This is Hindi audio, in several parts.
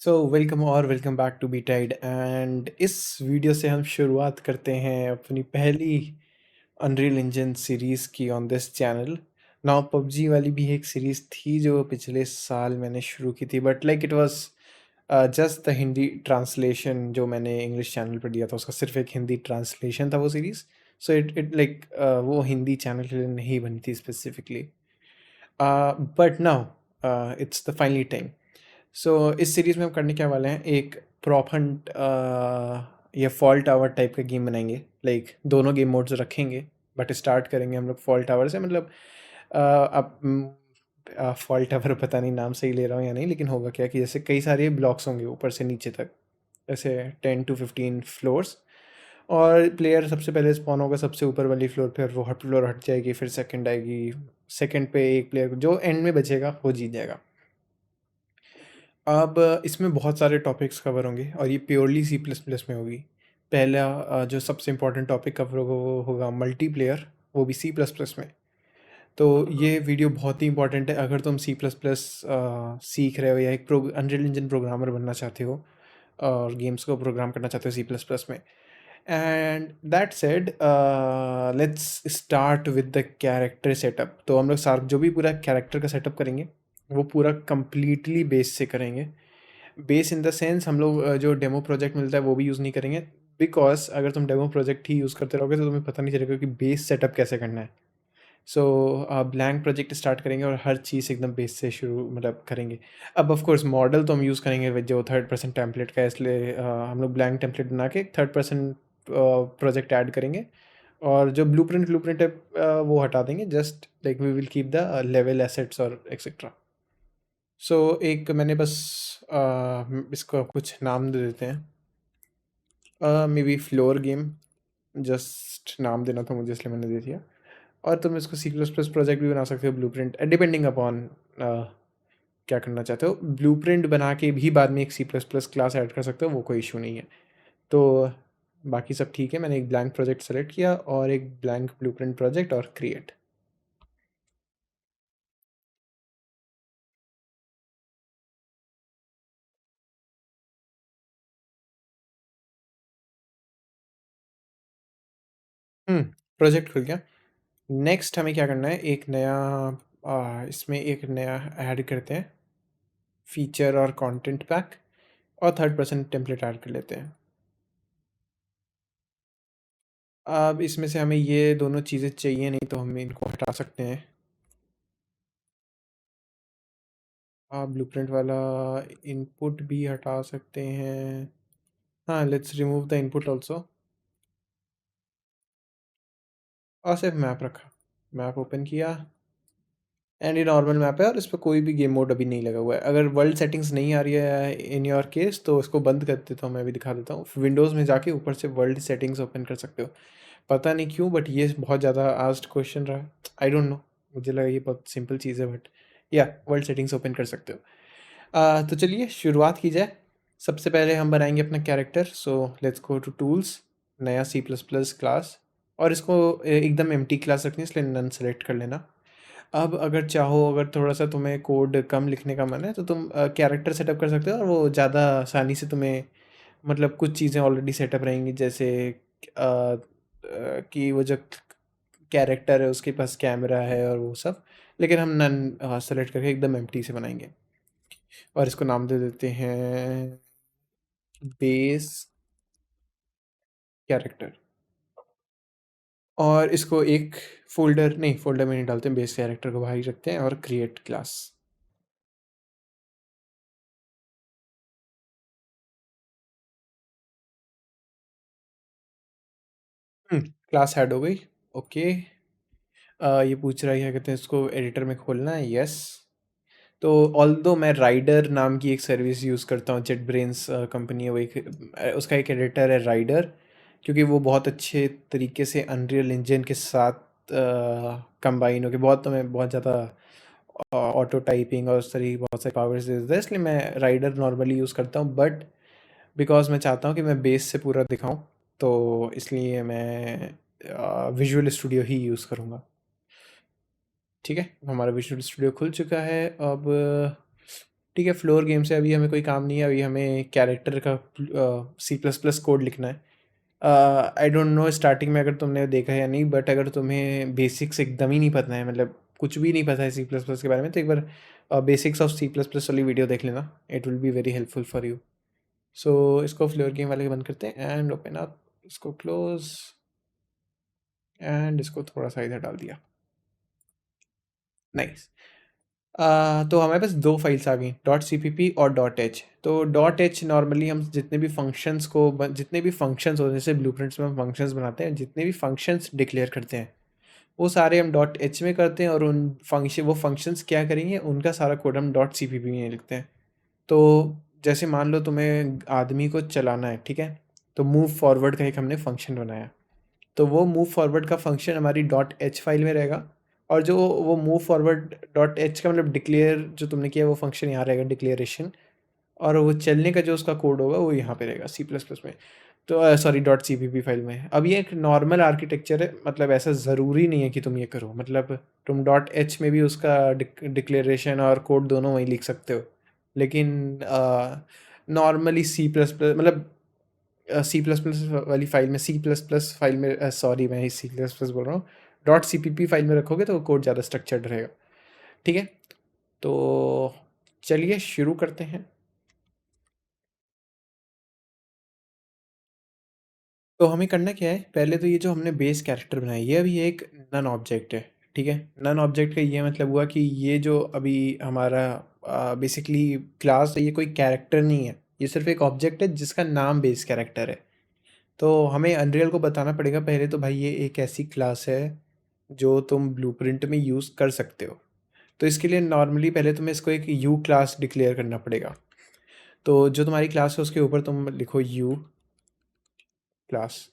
Welcome back to be tide and इस वीडियो से हम शुरुआत करते हैं अपनी पहली अनरियल इंजन सीरीज़ की on this channel. Now PUBG वाली भी एक सीरीज़ थी जो पिछले साल मैंने शुरू की थी, but like it was just the Hindi translation जो मैंने इंग्लिश चैनल पर दिया था, उसका सिर्फ एक हिंदी ट्रांसलेशन था वो series. So it it like वो हिंदी चैनल के लिए नहीं बनी थी specifically, but now it's the finally time. सो इस सीरीज़ में हम करने क्या वाले हैं, एक प्रॉप हंट या फॉल टावर टाइप का गेम बनाएंगे। लाइक दोनों गेम मोड्स रखेंगे, बट स्टार्ट करेंगे हम लोग फॉल टावर से। मतलब अब फॉल टावर पता नहीं नाम सही ले रहा हूँ या नहीं, लेकिन होगा क्या कि जैसे कई सारे ब्लॉक्स होंगे ऊपर से नीचे तक, ऐसे 10 to 15 फ्लोर्स। और प्लेयर सबसे पहले स्पॉन होगा सबसे ऊपर वाली फ्लोर पे, और वो हट फ्लोर हट जाएगी, फिर सेकंड आएगी। सेकंड पे एक प्लेयर जो एंड में बचेगा वो जीत जाएगा। अब इसमें बहुत सारे टॉपिक्स कवर होंगे और ये प्योरली सी प्लस प्लस में होगी। पहला जो सबसे इम्पोर्टेंट टॉपिक कवर होगा वो होगा मल्टीप्लेयर, वो भी सी प्लस प्लस में। तो ये वीडियो बहुत ही इंपॉर्टेंट है अगर तुम सी प्लस प्लस सीख रहे हो या एक अनरियल इंजन प्रोग्रामर बनना चाहते हो और गेम्स को प्रोग्राम करना चाहते हो सी प्लस प्लस में। And that said, let's start with the character setup. तो हम लोग सार जो भी पूरा कैरेक्टर का सेटअप करेंगे वो पूरा कंप्लीटली बेस से करेंगे। बेस इन द सेंस हम लोग जो डेमो प्रोजेक्ट मिलता है वो भी यूज़ नहीं करेंगे, बिकॉज अगर तुम डेमो प्रोजेक्ट ही यूज़ करते रहोगे तो तुम्हें पता नहीं चलेगा कि बेस सेटअप कैसे करना है। सो ब्लैंक प्रोजेक्ट स्टार्ट करेंगे और हर चीज़ एकदम बेस से शुरू मतलब करेंगे। अब ऑफ कोर्स मॉडल तो हम यूज़ करेंगे विद जो थर्ड पर्सन टेम्पलेट का है, इसलिए हम लोग ब्लैंक टेम्पलेट बना के थर्ड पर्सन प्रोजेक्ट ऐड करेंगे। और जो ब्लूप्रिंट है वो हटा देंगे, just like we will keep the level assets और एक्सेट्रा। सो एक मैंने बस इसको कुछ नाम दे देते हैं, maybe floor game, just नाम देना था मुझे इसलिए मैंने दे दिया। और तुम इसको सी प्लस प्लस प्रोजेक्ट भी बना सकते हो, ब्लूप्रिंट, डिपेंडिंग अपॉन क्या करना चाहते हो। ब्लूप्रिंट बना के भी बाद में एक C plus plus class add कर सकते हो, वो कोई इशू नहीं है। तो बाकी सब ठीक है। मैंने एक ब्लैंक प्रोजेक्ट सेलेक्ट किया और एक ब्लैंक ब्लूप्रिंट प्रोजेक्ट और क्रिएट। प्रोजेक्ट खुल गया। नेक्स्ट हमें क्या करना है, एक नया इसमें एक नया ऐड करते हैं फीचर और कंटेंट पैक, और थर्ड पर्सन टेम्पलेट ऐड कर लेते हैं। अब इसमें से हमें ये दोनों चीज़ें चाहिए नहीं तो हम इनको हटा सकते हैं। आप ब्लूप्रिंट वाला इनपुट भी हटा सकते हैं। हाँ, let's remove the input also. और सिर्फ मैप रखा, मैप ओपन किया एंड ये नॉर्मल मैप है और इस पर कोई भी गेम मोड अभी नहीं लगा हुआ है। अगर वर्ल्ड सेटिंग्स नहीं आ रही है इन योर केस तो इसको बंद कर देता हूँ, मैं भी दिखा देता हूँ। विंडोज़ में जाके ऊपर से वर्ल्ड सेटिंग्स ओपन कर सकते हो। पता नहीं क्यों बट ये बहुत ज़्यादा आस्क्ड क्वेश्चन रहा, आई डोंट नो। मुझे लगा ये बहुत सिंपल चीज़ है, बट या वर्ल्ड सेटिंग्स ओपन कर सकते हो। तो चलिए शुरुआत की जाए। सबसे पहले हम बनाएंगे अपना character. So let's go to tools, नया सी प्लस प्लस क्लास, और इसको एकदम एम्प्टी क्लास रखनी है इसलिए नन सेलेक्ट कर लेना। अब अगर चाहो, अगर थोड़ा सा तुम्हें कोड कम लिखने का मन है तो तुम कैरेक्टर सेटअप कर सकते हो, और वो ज़्यादा आसानी से तुम्हें मतलब कुछ चीज़ें ऑलरेडी सेटअप रहेंगी, जैसे कि वो जो कैरेक्टर है उसके पास कैमरा है और वो सब। लेकिन हम नन सेलेक्ट करके एकदम एम्प्टी से बनाएंगे और इसको नाम दे देते हैं बेस कैरेक्टर। और इसको एक फोल्डर, नहीं फोल्डर में नहीं डालते हैं, बेस कैरेक्टर को बाहर ही रखते हैं और क्रिएट क्लास। क्लास ऐड हो गई। ओके। ये पूछ रहा है क्या कहते हैं इसको एडिटर में खोलना है, यस। तो ऑल्दो मैं राइडर नाम की एक सर्विस यूज़ करता हूँ, जेट ब्रेन्स कंपनी है वो, एक उसका एक एडिटर है राइडर, क्योंकि वो बहुत अच्छे तरीके से अनरियल इंजन के साथ कंबाइन होकर बहुत, तो मैं बहुत ज़्यादा ऑटो टाइपिंग और उस तरीके बहुत सारे पावर्स दे देता है, इसलिए मैं राइडर नॉर्मली यूज़ करता हूँ। बट बिकॉज मैं चाहता हूँ कि मैं बेस से पूरा दिखाऊँ, तो इसलिए मैं विजुअल स्टूडियो ही यूज़ करूँगा। ठीक है, हमारा विजुअल स्टूडियो खुल चुका है। अब ठीक है, फ्लोर गेम से अभी हमें कोई काम नहीं है, अभी हमें कैरेक्टर का सी प्लस प्लस कोड लिखना है। आई डोंट नो स्टार्टिंग में अगर तुमने देखा है या नहीं, बट अगर तुम्हें बेसिक्स एकदम ही नहीं पता है, मतलब कुछ भी नहीं पता है सी प्लस प्लस के बारे में, तो एक बार basics of C plus plus वाली वीडियो देख लेना, it will be very helpful for you. So इसको फ्लोर गेम वाले के बंद करते हैं एंड ओपन अप, इसको क्लोज एंड इसको थोड़ा सा इधर डाल दिया। नाइस। तो हमारे पास दो फाइल्स आ गई, डॉट सी पी पी और डॉट एच। तो डॉट एच नॉर्मली हम जितने भी फंक्शंस को जितने भी फंक्शंस होते हैं, जैसे ब्लूप्रिंट्स में हम फंक्शंस बनाते हैं, जितने भी फंक्शंस डिक्लेयर करते हैं वो सारे हम डॉट एच में करते हैं, और उन फंक्शन वो फंक्शंस क्या करेंगे उनका सारा कोड हम डॉट सी पी पी में लिखते हैं। तो जैसे मान लो तुम्हें आदमी को चलाना है, ठीक है, तो मूव फॉरवर्ड का एक हमने फंक्शन बनाया, तो वो मूव फॉरवर्ड का फंक्शन हमारी डॉट एच फाइल में रहेगा, और जो वो मूव फॉरवर्ड डॉट एच का मतलब डिक्लेयर जो तुमने किया वो फंक्शन यहाँ रहेगा, डिक्लेरेशन, और वो चलने का जो उसका कोड होगा वो यहाँ पे रहेगा सी प्लस प्लस में, तो sorry dot C P P file में। अब ये एक नॉर्मल आर्किटेक्चर है, मतलब ऐसा ज़रूरी नहीं है कि तुम ये करो, मतलब तुम डॉट एच में भी उसका डिक्लेरेशन और कोड दोनों वहीं लिख सकते हो, लेकिन नॉर्मली सी प्लस प्लस मतलब सी प्लस प्लस वाली फाइल में, सी प्लस प्लस फाइल में, सॉरी मैं ही सी प्लस प्लस बोल रहा हूँ, dot C P P file में रखोगे तो कोड ज़्यादा स्ट्रक्चर्ड रहेगा। ठीक है, तो चलिए शुरू करते हैं। तो हमें करना क्या है, पहले तो ये जो हमने बेस कैरेक्टर बनाया ये अभी एक नन ऑब्जेक्ट है। ठीक है, नन ऑब्जेक्ट का ये मतलब हुआ कि ये जो अभी हमारा बेसिकली क्लास है, ये कोई कैरेक्टर नहीं है, ये सिर्फ एक ऑब्जेक्ट है जिसका नाम बेस कैरेक्टर है। तो हमें अनरियल को बताना पड़ेगा पहले तो भाई ये एक ऐसी क्लास है जो तुम ब्लूप्रिंट में यूज़ कर सकते हो। तो इसके लिए नॉर्मली पहले तुम्हें इसको एक यू क्लास डिक्लेयर करना पड़ेगा। तो जो तुम्हारी क्लास है उसके ऊपर तुम लिखो यू क्लास।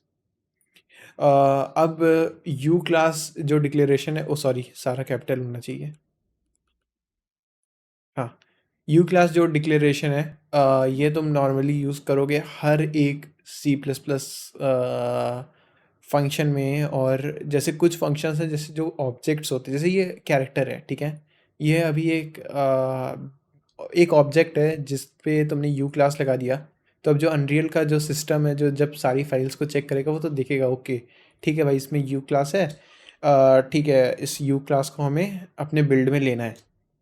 अब यू क्लास जो डिक्लेरेशन है, ओ सॉरी सारा कैपिटल होना चाहिए। हाँ, यू क्लास जो डिक्लेरेशन है, ये तुम नॉर्मली यूज़ करोगे हर एक सी प्लस प्लस फंक्शन में, और जैसे कुछ फंक्शंस हैं जैसे जो ऑब्जेक्ट्स होते हैं, जैसे ये कैरेक्टर है, ठीक है, ये अभी एक ऑब्जेक्ट है जिस पे तुमने यू क्लास लगा दिया। तो अब जो अनरियल का जो सिस्टम है, जो जब सारी फाइल्स को चेक करेगा वो तो देखेगा ओके ठीक है भाई इसमें यू क्लास है, ठीक है इस यू क्लास को हमें अपने बिल्ड में लेना है,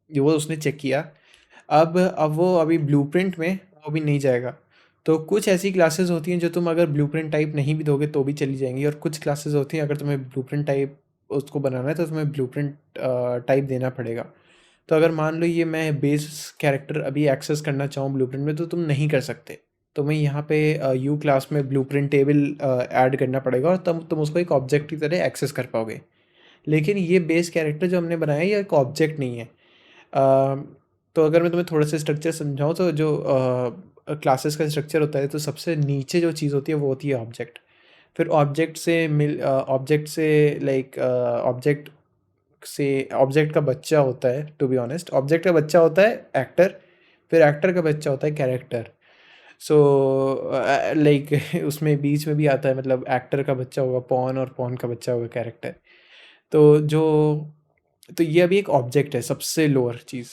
ये वो उसने चेक किया। अब वो अभी ब्लूप्रिंट में वो भी नहीं जाएगा। तो कुछ ऐसी क्लासेस होती हैं जो तुम अगर ब्लूप्रिंट टाइप नहीं भी दोगे तो भी चली जाएंगी, और कुछ क्लासेस होती हैं अगर तुम्हें ब्लूप्रिंट टाइप उसको बनाना है तो तुम्हें ब्लूप्रिंट टाइप देना पड़ेगा। तो अगर मान लो ये मैं बेस कैरेक्टर अभी एक्सेस करना चाहूँ ब्लूप्रिंट में तो तुम नहीं कर सकते, तो मैं यहाँ पे यू क्लास में ब्लूप्रिंट टेबल ऐड करना पड़ेगा, और तब तुम उसको एक ऑब्जेक्ट की तरह एक्सेस कर पाओगे। लेकिन ये बेस कैरेक्टर जो हमने बनाया है ये एक ऑब्जेक्ट नहीं है। तो अगर मैं तुम्हें थोड़ा सा स्ट्रक्चर समझाऊँ तो जो क्लासेस का स्ट्रक्चर होता है तो सबसे नीचे जो चीज़ होती है वो होती है ऑब्जेक्ट। फिर ऑब्जेक्ट से लाइक ऑब्जेक्ट का बच्चा होता है, टू बी ऑनेस्ट ऑब्जेक्ट का बच्चा होता है एक्टर, फिर एक्टर का बच्चा होता है कैरेक्टर। सो लाइक उसमें बीच में भी आता है, मतलब एक्टर का बच्चा होगा पॉन और पॉन का बच्चा होगा कैरेक्टर। तो जो तो ये अभी एक ऑब्जेक्ट है सबसे लोअर चीज़।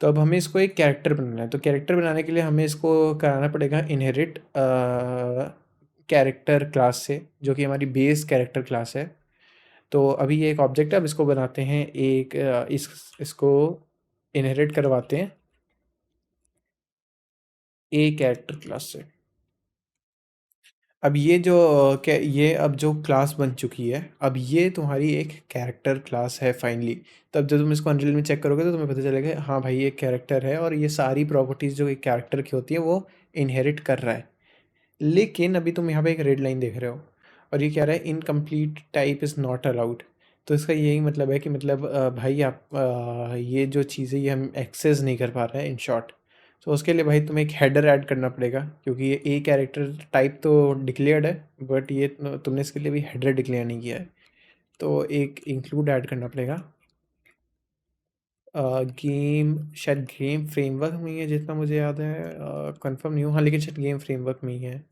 तो अब हमें इसको एक कैरेक्टर बनाना है, तो कैरेक्टर बनाने के लिए हमें इसको कराना पड़ेगा इनहेरिट कैरेक्टर क्लास से, जो कि हमारी बेस कैरेक्टर क्लास है। तो अभी ये एक ऑब्जेक्ट है, अब इसको बनाते हैं एक इसको इनहेरिट करवाते हैं ए कैरेक्टर क्लास से। अब ये जो ये अब जो क्लास बन चुकी है, अब ये तुम्हारी एक कैरेक्टर क्लास है फाइनली। तब जब तुम इसको अनरियल में चेक करोगे तो तुम्हें पता चलेगा हाँ भाई ये कैरेक्टर है, और ये सारी प्रॉपर्टीज़ जो एक कैरेक्टर की होती है वो इनहेरिट कर रहा है। लेकिन अभी तुम यहाँ पे एक रेड लाइन देख रहे हो, और ये कह रहा है incomplete type is not allowed. तो इसका यही मतलब है कि मतलब भाई आप ये जो चीज़ें ये हम एक्सेस नहीं कर पा रहे हैं इन शॉर्ट। तो उसके लिए भाई तुम्हें एक हेडर ऐड करना पड़ेगा, क्योंकि ये ए कैरेक्टर टाइप तो डिक्लेयर्ड है, बट ये तुमने इसके लिए भी हेडर डिक्लेयर नहीं किया है। तो एक इंक्लूड ऐड करना पड़ेगा। गेम शायद गेम फ्रेमवर्क में ही है जितना मुझे याद है, कंफर्म नहीं हूँ, हाँ लेकिन शायद गेम फ्रेमवर्क में ही है।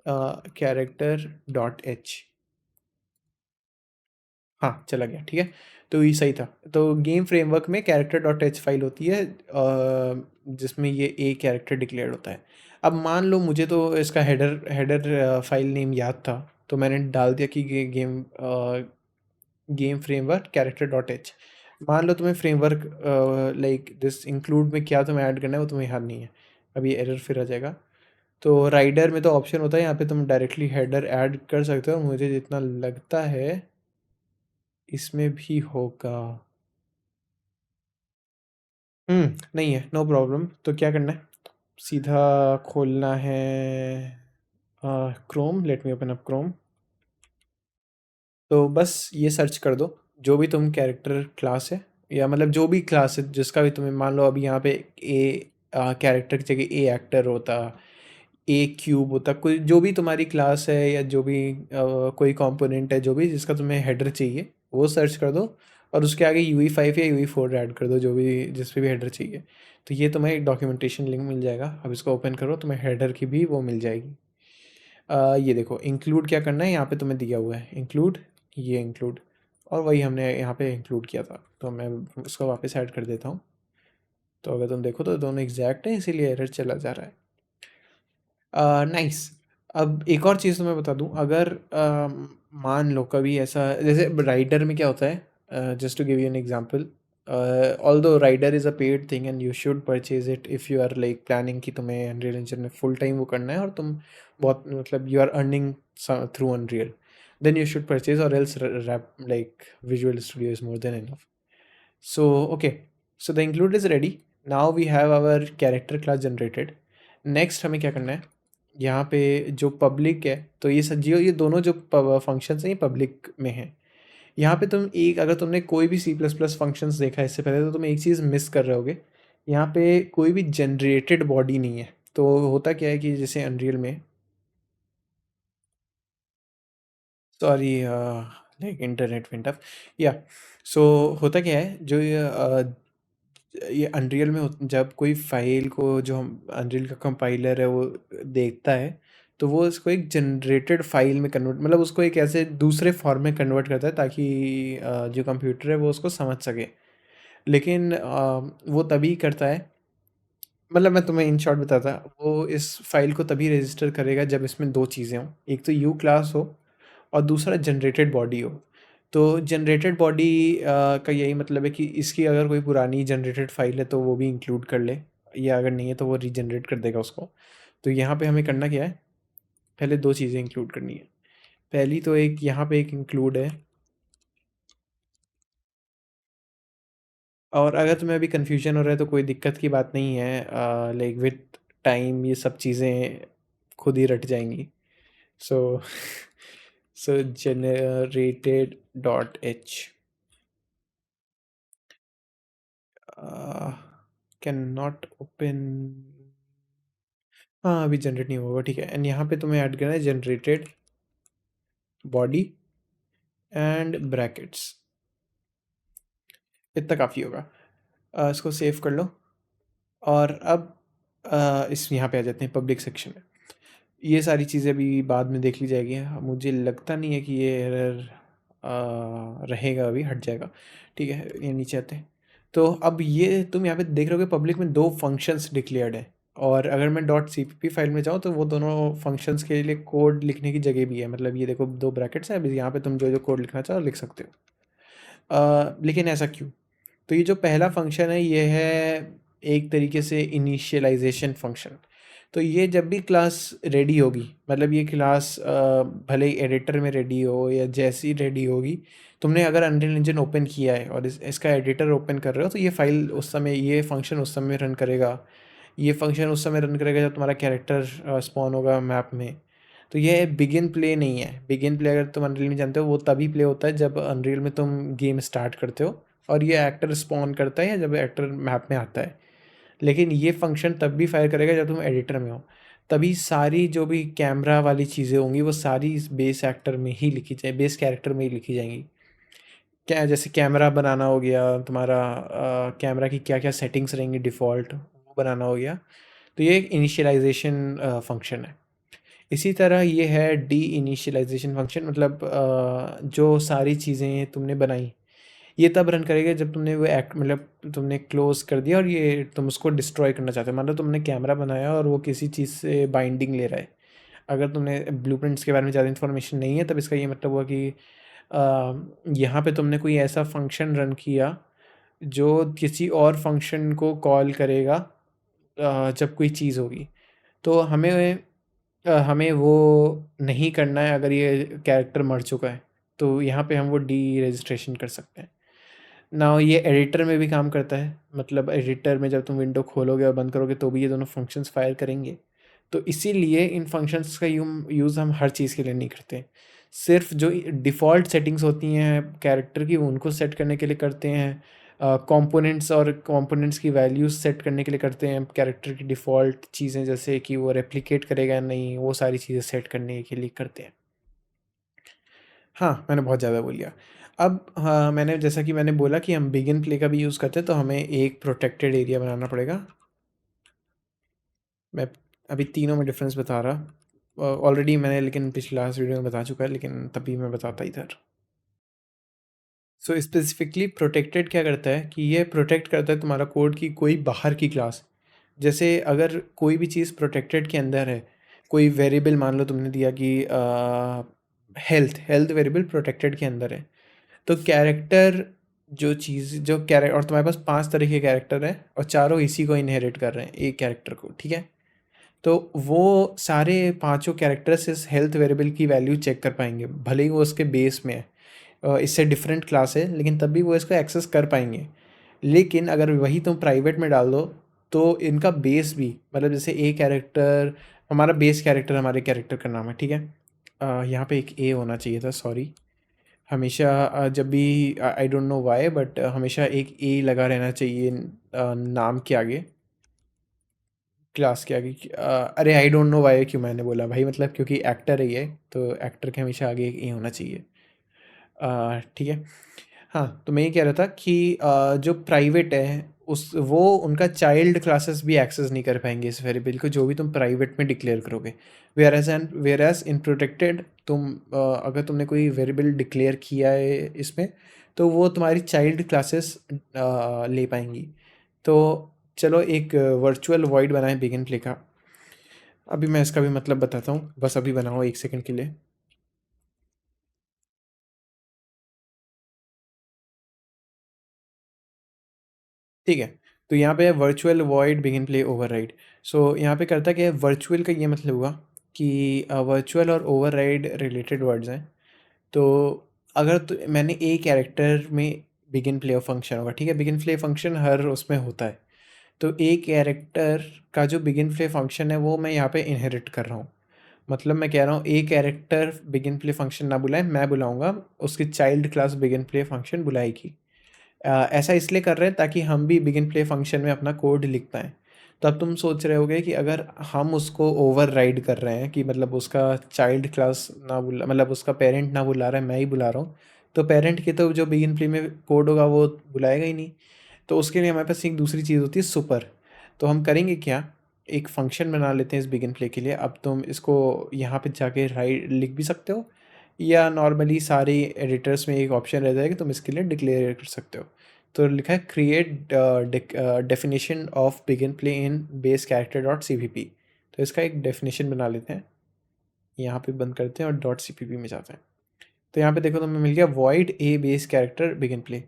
कैरेक्टर डॉट एच, हाँ चला गया ठीक है। तो ये सही था। तो गेम फ्रेमवर्क में कैरेक्टर डॉट एच फाइल होती है, जिसमें ये ए कैरेक्टर डिक्लेयर होता है। अब मान लो मुझे तो इसका हेडर हेडर फाइल नेम याद था, तो मैंने डाल दिया कि game framework character dot H. मान लो तुम्हें फ्रेमवर्क लाइक दिस इंक्लूड में क्या तुम्हें ऐड करना है वो तुम्हें याद नहीं है, अभी एरर फिर आ जाएगा। तो राइडर में तो ऑप्शन होता है, यहाँ पे तुम डायरेक्टली हेडर ऐड कर सकते हो, मुझे जितना लगता है इसमें भी होगा। नहीं है, नो प्रॉब्लम। तो क्या करना है, सीधा खोलना है Chrome, let me open up Chrome. तो बस ये सर्च कर दो जो भी तुम कैरेक्टर क्लास है, या मतलब जो भी क्लास है जिसका भी तुम्हें, मान लो अभी यहाँ पे ए कैरेक्टर की जगह ए एक्टर होता, ए क्यूब होता, कोई जो भी तुम्हारी क्लास है या जो भी कोई कंपोनेंट है जो भी जिसका तुम्हें हेडर चाहिए वो सर्च कर दो, और उसके आगे UE5 या UE4 ऐड कर दो, जो भी जिस पे भी हेडर चाहिए। तो ये तुम्हें एक डॉक्यूमेंटेशन लिंक मिल जाएगा, अब इसको ओपन करो, तुम्हें हेडर की भी वो मिल जाएगी। ये देखो इंक्लूड क्या करना है, यहाँ पे तुम्हें दिया हुआ है इंक्लूड, ये इंक्लूड, और वही हमने यहाँ पे इंक्लूड किया था, तो मैं उसको वापस ऐड कर देता हूँ। तो अगर तुम देखो तो दोनों एग्जैक्ट हैं, इसीलिए एरर चला जा रहा है। नाइस। अब एक और चीज़ तो मैं बता दूं, अगर मान लो कभी ऐसा, जैसे राइडर में क्या होता है, just to give you an example, although Rider is a paid thing and you should purchase it if you are like planning कि तुम्हें अनरियल इंजन में फुल टाइम वो करना है, और तुम बहुत मतलब you are earning through Unreal, then you should purchase, और else rap like Visual Studio is more than enough. So okay, so the include is ready. Now we have our character class generated. Next हमें क्या करना है, यहाँ पे जो पब्लिक है, तो ये सजियो, ये दोनों जो फंक्शंस हैं ये पब्लिक में हैं। यहाँ पे तुम एक, अगर तुमने कोई भी C++ फंक्शंस देखा है इससे पहले, तो तुम एक चीज़ मिस कर रहे होगे, यहाँ पे कोई भी जनरेटेड बॉडी नहीं है। तो होता क्या है कि जैसे अनरियल में, sorry like internet went of, या सो होता क्या है, जो ये अनरियल में जब कोई फाइल को, जो हम अनरियल का कंपाइलर है वो देखता है, तो वो इसको एक जनरेटेड फाइल में कन्वर्ट, मतलब उसको एक ऐसे दूसरे फॉर्म में कन्वर्ट करता है, ताकि जो कंप्यूटर है वो उसको समझ सके। लेकिन वो तभी करता है, मतलब मैं तुम्हें इन शॉर्ट बताता, वो इस फाइल को तभी रजिस्टर करेगा जब इसमें दो चीज़ें हों, एक तो यू क्लास हो और दूसरा जनरेटेड बॉडी हो। तो जनरेटेड बॉडी का यही मतलब है कि इसकी अगर कोई पुरानी जनरेटेड फाइल है तो वो भी इंक्लूड कर ले, या अगर नहीं है तो वो रीजनरेट कर देगा उसको। तो यहाँ पे हमें करना क्या है, पहले दो चीज़ें इंक्लूड करनी है। पहली तो एक यहाँ पे एक इंक्लूड है, और अगर तुम्हें अभी कन्फ्यूजन हो रहा है तो कोई दिक्कत की बात नहीं है, लाइक विथ टाइम ये सब चीज़ें खुद ही रट जाएंगी। So so generated dot H can not open, हाँ अभी जनरेट नहीं होगा, ठीक है। एंड यहाँ पे तुम्हें ऐड करना है जनरेटेड बॉडी एंड ब्रैकेट्स, इतना काफ़ी होगा। इसको सेव कर लो, और अब इस यहाँ पे आ जाते हैं पब्लिक सेक्शन में। ये सारी चीज़ें अभी बाद में देख ली जाएगी, मुझे लगता नहीं है कि ये एरर रहेगा, अभी हट जाएगा। ठीक है, ये नीचे आते हैं। तो अब ये तुम यहाँ पे देख रहे हो पब्लिक में दो फंक्शंस डिक्लेयर्ड है, और अगर मैं डॉट CPP फाइल में जाऊँ तो वो दोनों फंक्शंस के लिए कोड लिखने की जगह भी है, मतलब ये देखो दो ब्रैकेट्स हैं, अभी यहाँ पे तुम जो जो कोड लिखना चाहो लिख सकते हो। लेकिन ऐसा क्यों, तो ये जो पहला फंक्शन है ये है एक तरीके से इनिशियलाइजेशन फंक्शन। तो ये जब भी क्लास रेडी होगी, मतलब ये क्लास भले ही एडिटर में रेडी हो या जैसी रेडी होगी, तुमने अगर अनरियल इंजन ओपन किया है और इसका एडिटर ओपन कर रहे हो, तो ये फाइल उस समय, ये फंक्शन उस समय रन करेगा। ये फंक्शन उस समय रन करेगा जब तुम्हारा कैरेक्टर स्पॉन होगा मैप में। तो ये बिगिन प्ले नहीं है, बिगिन प्ले अगर तुम अनरियल में जानते हो वो तभी प्ले होता है जब अनरियल में तुम गेम स्टार्ट करते हो, और ये एक्टर स्पॉन करता है या जब एक्टर मैप में आता है। लेकिन ये फंक्शन तब भी फायर करेगा जब तुम एडिटर में हो, तभी सारी जो भी कैमरा वाली चीज़ें होंगी वो सारी इस बेस एक्टर में ही लिखी जाए, बेस कैरेक्टर में ही लिखी जाएंगी। क्या जैसे कैमरा बनाना हो गया तुम्हारा, कैमरा की क्या क्या सेटिंग्स रहेंगी डिफ़ॉल्ट वो बनाना हो गया, तो ये एक इनिशियलाइजेशन फंक्शन है। इसी तरह ये है डी इनिशियलाइजेशन फंक्शन, मतलब जो सारी चीज़ें तुमने बनाई ये तब रन करेगा जब तुमने वो एक्ट मतलब तुमने क्लोज कर दिया और ये तुम उसको डिस्ट्रॉय करना चाहते हो। मान लो तुमने कैमरा बनाया और वो किसी चीज़ से बाइंडिंग ले रहा है। अगर तुमने ब्लूप्रिंट्स के बारे में ज़्यादा इन्फॉर्मेशन नहीं है तब इसका ये मतलब हुआ कि यहाँ पे तुमने कोई ऐसा फंक्शन रन किया जो किसी और फंक्शन को कॉल करेगा जब कोई चीज़ होगी। तो हमें वो नहीं करना है अगर ये कैरेक्टर मर चुका है, तो यहाँ पे हम वो डी रजिस्ट्रेशन कर सकते हैं ना। ये एडिटर में भी काम करता है, मतलब एडिटर में जब तुम विंडो खोलोगे और बंद करोगे तो भी ये दोनों फंक्शंस फायर करेंगे। तो इसीलिए इन फंक्शंस का यूज़ हम हर चीज़ के लिए नहीं करते, सिर्फ जो डिफ़ॉल्ट सेटिंग्स होती हैं कैरेक्टर की उनको सेट करने के लिए करते हैं। कंपोनेंट्स और कंपोनेंट्स की वैल्यूज़ सेट करने के लिए करते हैं। कैरेक्टर की डिफ़ॉल्ट चीज़ें जैसे कि वो रेप्लिकेट करेगा या नहीं, वो सारी चीज़ें सेट करने के लिए करते हैं। हाँ, मैंने बहुत ज़्यादा बोल लिया। अब हाँ, जैसा कि मैंने बोला कि हम बिगिन प्ले का भी यूज़ करते हैं, तो हमें एक प्रोटेक्टेड एरिया बनाना पड़ेगा। मैं अभी तीनों में डिफरेंस बता रहा ऑलरेडी मैंने, लेकिन पिछले लास्ट वीडियो में बता चुका है, लेकिन तभी मैं बताता इधर। सो स्पेसिफिकली प्रोटेक्टेड क्या करता है कि ये प्रोटेक्ट करता है तुम्हारा कोड की कोई बाहर की क्लास। जैसे अगर कोई भी चीज़ प्रोटेक्टेड के अंदर है, कोई वेरिएबल मान लो तुमने दिया कि हेल्थ वेरिएबल प्रोटेक्टेड के अंदर है, तो कैरेक्टर जो चीज़ जो कैरेक्टर, और तुम्हारे पास 5 तरह के कैरेक्टर हैं और चारों इसी को इनहेरिट कर रहे हैं, एक कैरेक्टर को, ठीक है। तो वो सारे पांचों कैरेक्टर्स इस हेल्थ वेरिएबल की वैल्यू चेक कर पाएंगे, भले ही वो उसके बेस में है, इससे डिफरेंट क्लास है, लेकिन तब भी वो इसको एक्सेस कर पाएंगे। लेकिन अगर वही तुम प्राइवेट में डाल दो तो इनका बेस भी, मतलब जैसे ए कैरेक्टर, हमारा बेस कैरेक्टर हमारे कैरेक्टर का नाम है, ठीक है। यहाँ पे एक ए होना चाहिए था, सॉरी। हमेशा जब भी I don't know why but हमेशा एक ए लगा रहना चाहिए नाम के आगे, क्लास के आगे। अरे आई डोंट नो वाई क्यों मैंने बोला भाई, मतलब क्योंकि एक्टर है ये, तो एक्टर के हमेशा आगे एक ए होना चाहिए। ठीक है। हाँ, तो मैं ये कह रहा था कि जो प्राइवेट है उस वो उनका चाइल्ड क्लासेस भी एक्सेस नहीं कर पाएंगे इस वेरिएबल को, जो भी तुम प्राइवेट में डिक्लेयर करोगे। वेयर एज इन प्रोटेक्टेड तुम अगर तुमने कोई वेरिएबल डिक्लेयर किया है इसमें, तो वो तुम्हारी चाइल्ड क्लासेस ले पाएंगी। तो चलो एक वर्चुअल वॉइड बनाए बिगिन प्ले का। अभी मैं इसका भी मतलब बताता हूँ, बस अभी बनाओ 1 सेकंड के लिए। ठीक है, तो यहाँ पे है virtual void begin play override. So यहाँ पे करता क्या है, वर्चुअल का ये मतलब हुआ कि वर्चुअल और ओवरराइड रिलेटेड वर्ड्स हैं। तो अगर तो मैंने ए कैरेक्टर में बिगिन प्ले फंक्शन होगा, ठीक है, बिगिन प्ले फंक्शन हर उसमें होता है। तो ए कैरेक्टर का जो बिगिन प्ले फंक्शन है वो मैं यहाँ पे इनहेरिट कर रहा हूँ। मतलब मैं कह रहा हूँ A character begin play function ना बुलाए, मैं बुलाऊंगा, उसकी child class begin play function बुलाएगी। ऐसा इसलिए कर रहे हैं ताकि हम भी बिगिन प्ले फंक्शन में अपना कोड लिख पाएँ। तो अब तुम सोच रहे होगे कि अगर हम उसको ओवरराइड कर रहे हैं कि मतलब उसका चाइल्ड क्लास ना बुला, मतलब उसका पेरेंट ना बुला रहा है, मैं ही बुला रहा हूँ, तो पेरेंट के तो जो बिगिन प्ले में कोड होगा वो बुलाएगा ही नहीं। तो उसके लिए हमारे पास एक दूसरी चीज़ होती है, सुपर। तो हम करेंगे क्या, एक फ़ंक्शन बना लेते हैं इस बिगिन प्ले के लिए। अब तुम इसको यहाँ पे जाके राइट लिख भी सकते हो, या नॉर्मली सारे एडिटर्स में एक ऑप्शन रहता है कि तुम इसके लिए डिक्लेयर कर सकते हो। तो लिखा है create definition of begin play in base character dot C P P. तो इसका एक डेफिनेशन बना लेते हैं, यहाँ पे बंद करते हैं और डॉट सी पी पी में जाते हैं। तो यहाँ पे देखो तुम्हें मिल गया वॉइड ए बेस कैरेक्टर बिगिन प्ले।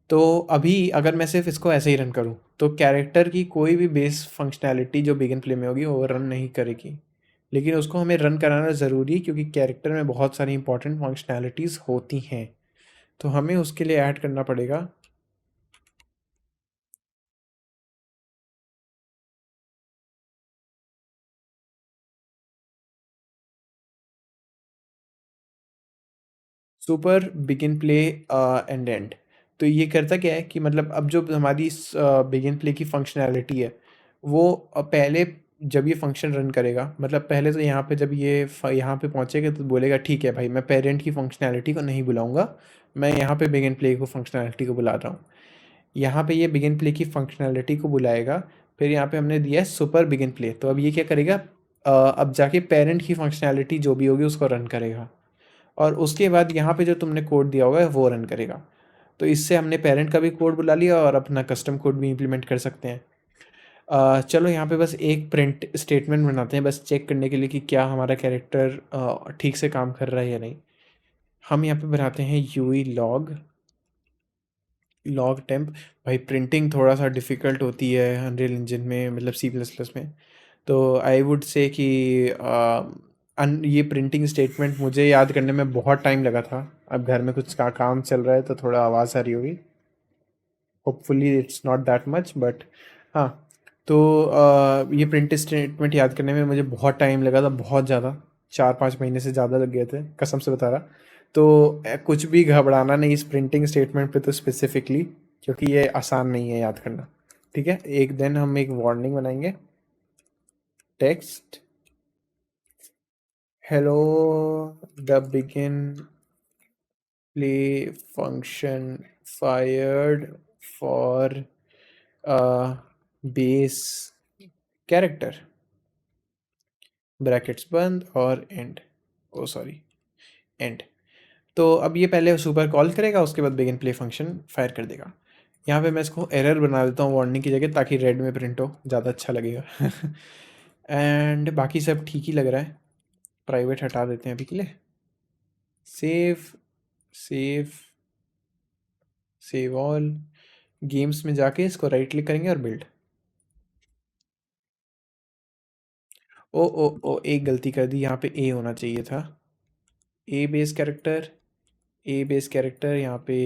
तो अभी अगर मैं सिर्फ इसको ऐसे ही रन करूँ तो कैरेक्टर की कोई भी बेस फंक्शनैलिटी जो बिगिन प्ले में होगी वो रन नहीं करेगी, लेकिन उसको हमें रन कराना ज़रूरी है क्योंकि कैरेक्टर में बहुत सारी इंपॉर्टेंट फंक्शनैलिटीज़ होती हैं। तो हमें उसके लिए ऐड करना पड़ेगा super begin play and and. तो ये करता क्या है कि मतलब अब जो हमारी बिगिन प्ले की फंक्शनैलिटी है वो पहले जब ये फंक्शन रन करेगा, मतलब पहले तो यहाँ पे जब ये यहाँ पे पहुँचेगा तो बोलेगा ठीक है भाई, मैं पेरेंट की फंक्शनैलिटी को नहीं बुलाऊंगा, मैं यहाँ पे बिगिन प्ले को फंक्शनैलिटी को बुला रहा हूँ। यहाँ पे ये बिगिन प्ले की फंक्शनैलिटी को बुलाएगा। फिर यहाँ पे हमने दिया है सुपर बिगिन प्ले, तो अब ये क्या करेगा, अब जाके पेरेंट की फंक्शनैलिटी जो भी होगी उसको रन करेगा, और उसके बाद यहाँ पे जो तुमने कोड दिया होगा वो रन करेगा। तो इससे हमने पेरेंट का भी कोड बुला लिया और अपना कस्टम कोड भी इम्प्लीमेंट कर सकते हैं। चलो यहाँ पे बस एक प्रिंट स्टेटमेंट बनाते हैं, बस चेक करने के लिए कि क्या हमारा कैरेक्टर ठीक से काम कर रहा है या नहीं। हम यहाँ पे बनाते हैं यूई लॉग टेम्प। भाई प्रिंटिंग थोड़ा सा डिफ़िकल्ट होती है अनरियल इंजन में, मतलब सी प्लस प्लस में। तो आई वुड से कि ये प्रिंटिंग स्टेटमेंट मुझे याद करने में बहुत टाइम लगा था। अब घर में कुछ काम चल रहा है तो थोड़ा आवाज़ आ रही होगी। Hopefully it's not that much, but हाँ। तो ये प्रिंट स्टेटमेंट याद करने में मुझे बहुत टाइम लगा था, बहुत ज़्यादा। 4-5 महीने से ज़्यादा लग गए थे, कसम से बता रहा। तो कुछ भी घबराना नहीं इस प्रिंटिंग स्टेटमेंट पे तो स्पेसिफिकली, क्योंकि ये आसान नहीं है याद करना। ठीक है, एक दिन हम एक वार्निंग बनाएंगे। Text hello the begin play function fired for a base character, brackets बंद और एंड, ओ सॉरी एंड। तो अब ये पहले सुपर कॉल करेगा, उसके बाद बिगिन प्ले फंक्शन फायर कर देगा। यहाँ पे मैं इसको एरर बना देता हूँ वार्निंग की जगह, ताकि रेड में प्रिंट हो, ज़्यादा अच्छा लगेगा। एंड बाकी सब ठीक ही लग रहा है। प्राइवेट हटा देते हैं अभी के लिए। Save save save all. Games में जाके इसको राइट क्लिक करेंगे और बिल्ड। ओ ओ ओ, एक गलती कर दी, यहाँ पे ए होना चाहिए था। ए बेस कैरेक्टर, ए बेस कैरेक्टर, यहाँ पे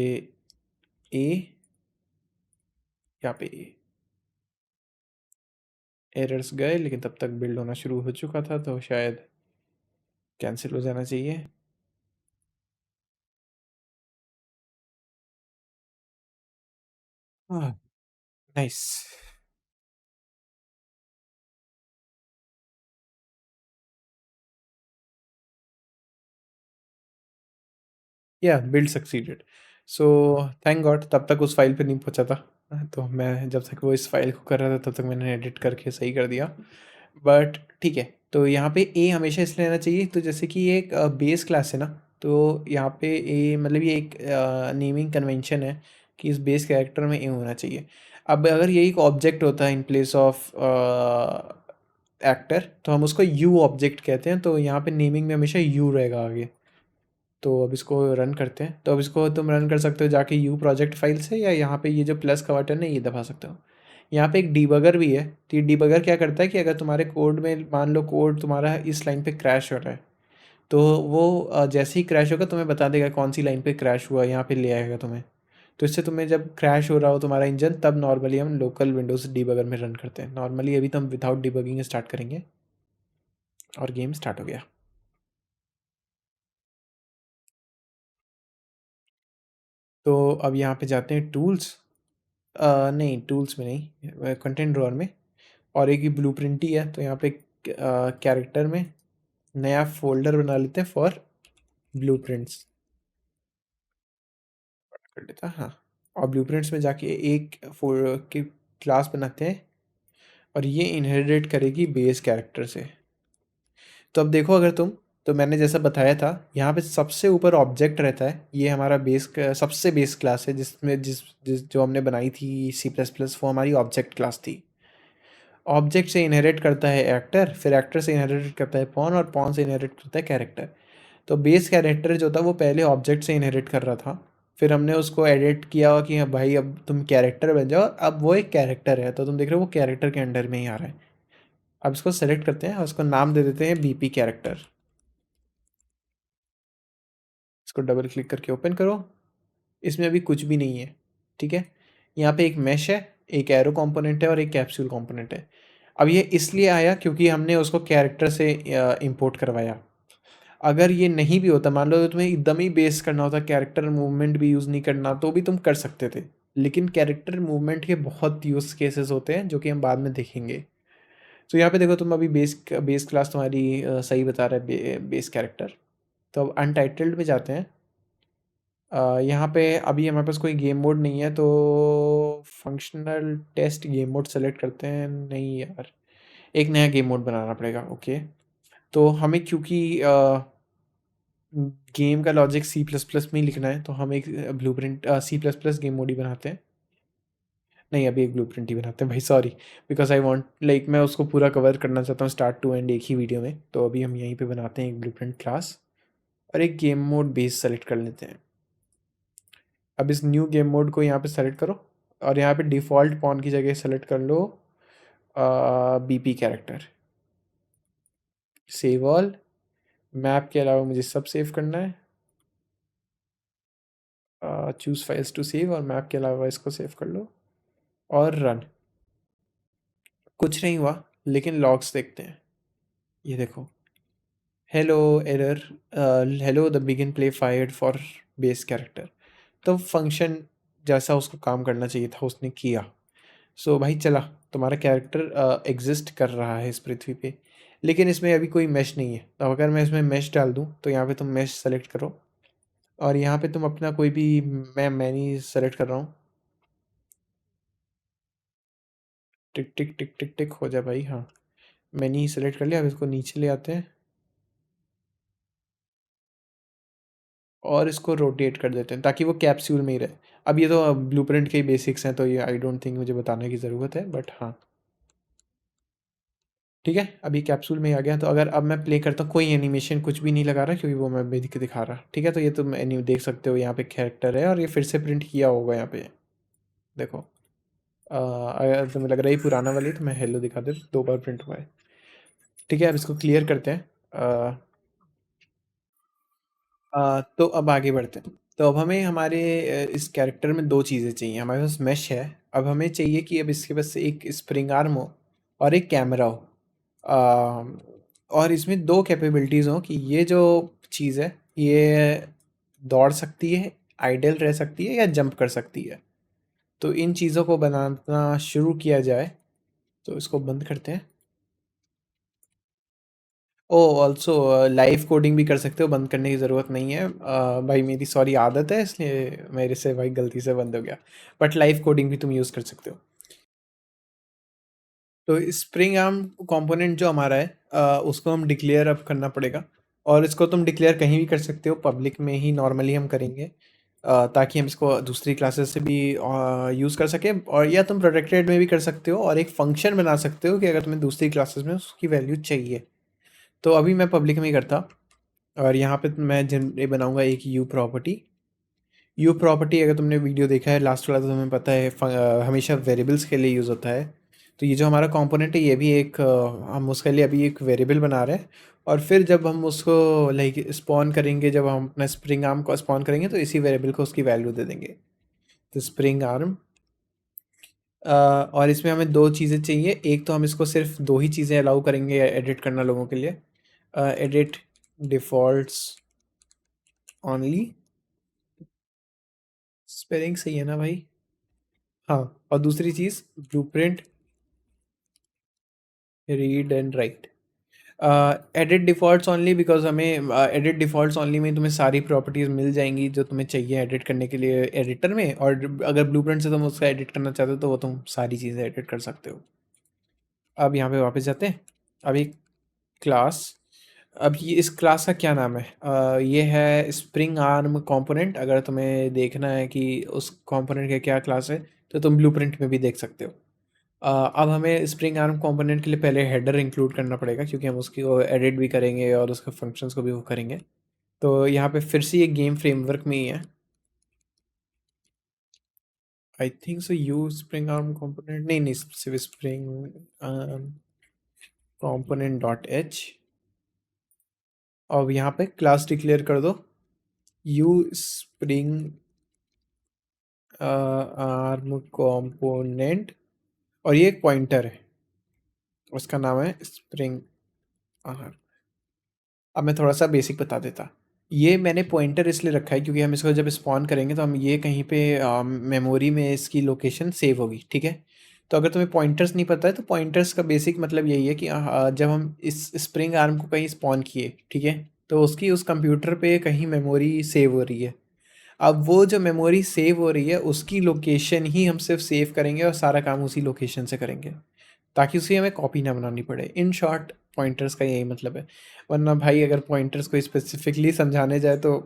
ए, यहाँ पे ए। एरर्स गए, लेकिन तब तक बिल्ड होना शुरू हो चुका था, तो शायद कैंसिल हो जाना चाहिए। नाइस। या build succeeded. So thank God तब तक उस फाइल पे नहीं पहुंचा था। तो मैं जब तक वो इस फाइल को कर रहा था तब तक मैंने एडिट करके सही कर दिया। बट ठीक है, तो यहाँ पे ए हमेशा इसलिए रहना चाहिए, तो जैसे कि ये एक बेस क्लास है ना, तो यहाँ पे ए मतलब ये एक नेमिंग कन्वेंशन है कि इस बेस कैरेक्टर में ए होना चाहिए। अब अगर ये एक ऑब्जेक्ट होता है इन प्लेस ऑफ एक्टर, तो हम उसको यू ऑब्जेक्ट कहते हैं, तो यहाँ पे नेमिंग में हमेशा यू रहेगा आगे। तो अब इसको रन करते हैं, तो अब इसको तुम रन कर सकते हो जाके यू प्रोजेक्ट फाइल से, या यहाँ पे ये जो प्लस का बटन है ये दबा सकते हो। यहाँ पे एक डीबगर भी है, तो ये डीबगर क्या करता है कि अगर तुम्हारे कोड में मान लो कोड तुम्हारा इस लाइन पे क्रैश हो रहा है, तो वो जैसे ही क्रैश होगा तुम्हें बता देगा कौन सी लाइन पे क्रैश हुआ, यहाँ पे ले आएगा तुम्हें। तो इससे तुम्हें जब क्रैश हो रहा हो तुम्हारा इंजन, तब नॉर्मली हम लोकल विंडोज़ डीबगर में रन करते हैं। नॉर्मली अभी तो हम विदाउट डीबगिंग स्टार्ट करेंगे, और गेम स्टार्ट हो गया। तो अब यहाँ पे जाते हैं टूल्स, नहीं टूल्स में नहीं, कंटेंट ड्रॉअर में। और एक ही ब्लूप्रिंट ही है, तो यहाँ पे कैरेक्टर में नया फोल्डर बना लेते हैं फॉर ब्लूप्रिंट्स। कर लेता हाँ। और ब्लूप्रिंट्स में जाके एक की क्लास बनाते हैं, और ये इनहेरिट करेगी बेस कैरेक्टर से। तो अब देखो, अगर तुम, तो मैंने जैसा बताया था, यहाँ पे सबसे ऊपर ऑब्जेक्ट रहता है, ये हमारा सबसे बेस क्लास है, जिसमें जिस जिस जो हमने बनाई थी सी प्लस प्लस, वो हमारी ऑब्जेक्ट क्लास थी। ऑब्जेक्ट से इनहेरिट करता है एक्टर, फिर एक्टर से इनहेरिट करता है पॉन, और पॉन से इनहेरिट करता है कैरेक्टर। तो बेस कैरेक्टर जो था वो पहले ऑब्जेक्ट से इनहेरिट कर रहा था, फिर हमने उसको एडिट किया कि हाँ भाई अब तुम कैरेक्टर बन जाओ, अब वो एक कैरेक्टर है, तो तुम देख रहे हो वो कैरेक्टर के अंडर में ही आ रहा है। अब इसको सेलेक्ट करते हैं और उसको नाम दे देते हैं बीपी कैरेक्टर। इसको डबल क्लिक करके ओपन करो। इसमें अभी कुछ भी नहीं है, ठीक है। यहाँ पे एक मैश है, एक एरो कंपोनेंट है और एक कैप्सूल कंपोनेंट है। अब ये इसलिए आया क्योंकि हमने उसको कैरेक्टर से इंपोर्ट करवाया। अगर ये नहीं भी होता, मान लो तुम्हें एकदम ही बेस करना होता, कैरेक्टर मूवमेंट भी यूज़ नहीं करना, तो भी तुम कर सकते थे। लेकिन कैरेक्टर मूवमेंट के बहुत यूज़ केसेस होते हैं, जो कि हम बाद में देखेंगे। तो यहाँ पे देखो, तुम अभी बेस बेस क्लास तुम्हारी सही बता रहा है, बेस कैरेक्टर। तो अब अनटाइटल्ड में जाते हैं। यहाँ पे अभी हमारे पास कोई गेम मोड नहीं है, तो functional test game mode select करते हैं। नहीं यार, एक नया गेम मोड बनाना पड़ेगा। ओके, तो हमें क्योंकि गेम का लॉजिक सी प्लस प्लस में ही लिखना है, तो हम एक blueprint C plus plus game mode ही बनाते हैं। नहीं, अभी एक ब्लूप्रिंट ही बनाते हैं भाई, sorry. Because I want like मैं उसको पूरा कवर करना चाहता हूँ स्टार्ट टू एंड एक ही वीडियो में, तो अभी हम यहीं पे बनाते हैं एक ब्लूप्रिंट क्लास और एक गेम मोड बेस सेलेक्ट कर लेते हैं। अब इस न्यू गेम मोड को यहाँ पे सेलेक्ट करो और यहाँ पे डिफ़ॉल्ट पॉन की जगह सेलेक्ट कर लो BP character. Save all. Map के अलावा मुझे सब सेव करना है। चूज़ फाइल्स टू सेव और मैप के अलावा इसको सेव कर लो और रन। कुछ नहीं हुआ, लेकिन लॉग्स देखते हैं। ये देखो, hello error, hello the begin play fired for base character. तो फंक्शन जैसा उसको काम करना चाहिए था उसने किया। सो भाई चला, तुम्हारा कैरेक्टर एग्जिस्ट कर रहा है इस पृथ्वी पे, लेकिन इसमें अभी कोई मैश नहीं है। तो अगर मैं इसमें मैश डाल दूँ तो यहाँ पे तुम मैश सेलेक्ट करो और यहाँ पे तुम अपना कोई भी, मैं मैनी सेलेक्ट कर रहा हूँ। टिक टिक टिक टिक टिक हो जाए भाई, हाँ मैनी सेलेक्ट कर लिया। अब इसको नीचे ले आते हैं और इसको रोटेट कर देते हैं ताकि वो कैप्सूल में ही रहे। अब ये तो ब्लूप्रिंट के ही बेसिक्स हैं, तो ये आई डोंट थिंक मुझे बताने की ज़रूरत है, बट हाँ ठीक है। अभी कैप्सूल में ही आ गया। तो अगर अब मैं प्ले करता हूँ, कोई एनिमेशन कुछ भी नहीं लगा रहा क्योंकि वो मैं दिखा रहा। ठीक है, तो ये तुम देख सकते हो, यहाँ पे कैरेक्टर है और ये फिर से प्रिंट किया होगा यहाँ पे, देखो। अगर तुम्हें लग रहा है ये पुराना वाली, तो मैं हेलो दिखा दे, 2 बार प्रिंट हुआ है। ठीक है, अब इसको क्लियर करते हैं। तो अब आगे बढ़ते हैं। तो अब हमें हमारे इस कैरेक्टर में 2 चीज़ें चाहिए। हमारे पास मेश है, अब हमें चाहिए कि अब इसके पास एक स्प्रिंग आर्म हो और एक कैमरा हो। और इसमें 2 कैपेबिलिटीज़ हों कि ये जो चीज़ है ये दौड़ सकती है, आइडल रह सकती है या जंप कर सकती है। तो इन चीज़ों को बनाना शुरू किया जाए, तो इसको बंद करते हैं। ओह! ऑल्सो लाइव कोडिंग भी कर सकते हो, बंद करने की ज़रूरत नहीं है। भाई मेरी सॉरी आदत है, इसलिए मेरे से भाई गलती से बंद हो गया। बट लाइव कोडिंग भी तुम यूज़ कर सकते हो। तो स्प्रिंग आर्म कंपोनेंट जो हमारा है, उसको हम डिक्लेयर अब करना पड़ेगा। और इसको तुम डिक्लेयर कहीं भी कर सकते हो, पब्लिक में ही नॉर्मली हम करेंगे, ताकि हम इसको दूसरी क्लासेस से भी यूज़ कर सकें। और या तुम प्रोटेक्टेड में भी कर सकते हो और एक फंक्शन बना सकते हो कि अगर तुम्हें दूसरी क्लासेस में उसकी वैल्यू चाहिए। तो अभी मैं पब्लिक में ही करता और यहाँ पे मैं ये बनाऊंगा एक यू प्रॉपर्टी। यू प्रॉपर्टी अगर तुमने वीडियो देखा है लास्ट वाला, तो तुम्हें पता है हमेशा वेरिएबल्स के लिए यूज़ होता है। तो ये जो हमारा कंपोनेंट है, ये भी एक हम उसके लिए अभी एक वेरिएबल बना रहे हैं। और फिर जब हम उसको लाइक स्पॉन करेंगे, जब हम अपना स्प्रिंग आर्म को स्पॉन करेंगे, तो इसी वेरिएबल को उसकी वैल्यू दे देंगे। तो स्प्रिंग आर्म, और इसमें हमें 2 चीज़ें चाहिए। एक तो हम इसको सिर्फ 2 ही चीज़ें अलाउ करेंगे एडिट करना लोगों के लिए। Edit defaults only. स्पेलिंग सही है ना भाई? हाँ। और दूसरी चीज़ blueprint read and write. Edit defaults only because हमें एडिट डिफ़ॉल्ट्स ओनली में तुम्हें सारी प्रॉपर्टीज़ मिल जाएंगी जो तुम्हें चाहिए एडिट करने के लिए एडिटर में। और अगर ब्लूप्रिंट से तुम उसका एडिट करना चाहते हो, तो वो तुम सारी चीज़ें एडिट कर सकते हो। अब यहाँ पे वापस जाते हैं। अभी क्लास, अब ये इस क्लास का क्या नाम है? ये है स्प्रिंग आर्म कंपोनेंट। अगर तुम्हें देखना है कि उस कंपोनेंट का क्या क्लास है, तो तुम ब्लूप्रिंट में भी देख सकते हो। अब हमें स्प्रिंग आर्म कंपोनेंट के लिए पहले हेडर इंक्लूड करना पड़ेगा, क्योंकि हम उसकी एडिट भी करेंगे और उसके फंक्शंस को भी वो करेंगे। तो यहाँ पे फिर से ये गेम फ्रेमवर्क में ही है। I think so, you spring arm component, नहीं नहीं, सिर्फ स्प्रिंग कंपोनेंट डॉट एच। और यहाँ पे क्लास डिक्लेयर कर दो, यू स्प्रिंग आर्म कंपोनेंट। और ये एक पॉइंटर है, उसका नाम है स्प्रिंग आर्म। अब मैं थोड़ा सा बेसिक बता देता। ये मैंने पॉइंटर इसलिए रखा है क्योंकि हम इसको जब स्पॉन करेंगे, तो हम ये कहीं पे मेमोरी में इसकी लोकेशन सेव होगी। ठीक है, तो अगर तुम्हें पॉइंटर्स नहीं पता है, तो पॉइंटर्स का बेसिक मतलब यही है कि जब हम इस स्प्रिंग आर्म को कहीं स्पॉन किए, ठीक है, तो उसकी उस कंप्यूटर पे कहीं मेमोरी सेव हो रही है। अब वो जो मेमोरी सेव हो रही है, उसकी लोकेशन ही हम सिर्फ सेव करेंगे और सारा काम उसी लोकेशन से करेंगे, ताकि उसे हमें कॉपी ना बनानी पड़े। इन शॉर्ट, पॉइंटर्स का यही मतलब है। वरना भाई अगर पॉइंटर्स को स्पेसिफिकली समझाने जाए तो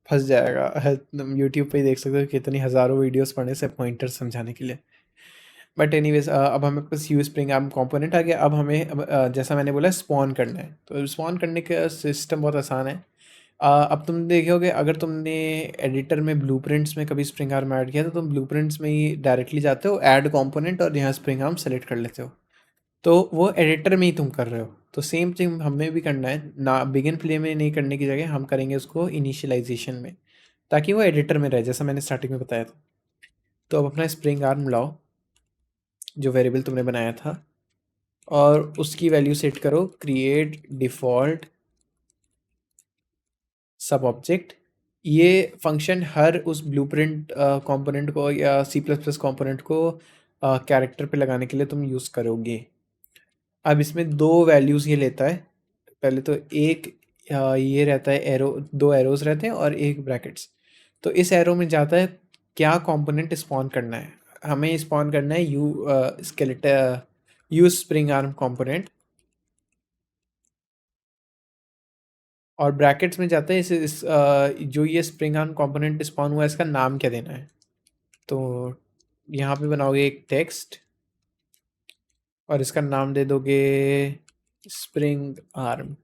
फंस जाएगा। तुम यूट्यूब पे ही देख सकते हो कितनी हज़ारों वीडियोस पड़े से पॉइंटर्स समझाने के लिए। बट एनीवेज अब हमें पास यू स्प्रिंग आर्म कंपोनेंट आ गया। अब हमें जैसा मैंने बोला स्पॉन करना है, तो स्पॉन करने का सिस्टम बहुत आसान है। अब तुम देखोगे अगर तुमने एडिटर में ब्लूप्रिंट्स में कभी स्प्रिंग आर्म ऐड किया तो तुम ब्लूप्रिंट्स में ही डायरेक्टली जाते हो ऐड कंपोनेंट और यहाँ स्प्रिंग आर्म सेलेक्ट कर लेते हो, तो वो एडिटर में ही तुम कर रहे हो। तो सेम थिंग हमें भी करना है ना, बिगिन प्ले में नहीं करने की जगह हम करेंगे उसको इनिशियलाइजेशन में, ताकि वो एडिटर में रहे जैसा मैंने स्टार्टिंग में बताया था। तो अब अपना स्प्रिंग आर्म लाओ जो वेरिएबल तुमने बनाया था और उसकी वैल्यू सेट करो क्रिएट डिफ़ॉल्ट सब ऑब्जेक्ट। ये फंक्शन हर उस ब्लूप्रिंट कंपोनेंट को या सी प्लस प्लस कॉम्पोनेंट को कैरेक्टर पे लगाने के लिए तुम यूज़ करोगे। अब इसमें दो वैल्यूज़ ये लेता है। पहले तो एक ये रहता है एरो, दो एरोज़ रहते हैं और एक ब्रैकेट्स। तो इस एरो में जाता है क्या कंपोनेंट स्पॉन करना है। हमें स्पॉन करना है यू स्प्रिंग आर्म कंपोनेंट, और ब्रैकेट्स में जाता है जो ये स्प्रिंग आर्म कंपोनेंट स्पॉन हुआ है इसका नाम क्या देना है। तो यहाँ पे बनाओगे एक टेक्स्ट और इसका नाम दे दोगे स्प्रिंग आर्म।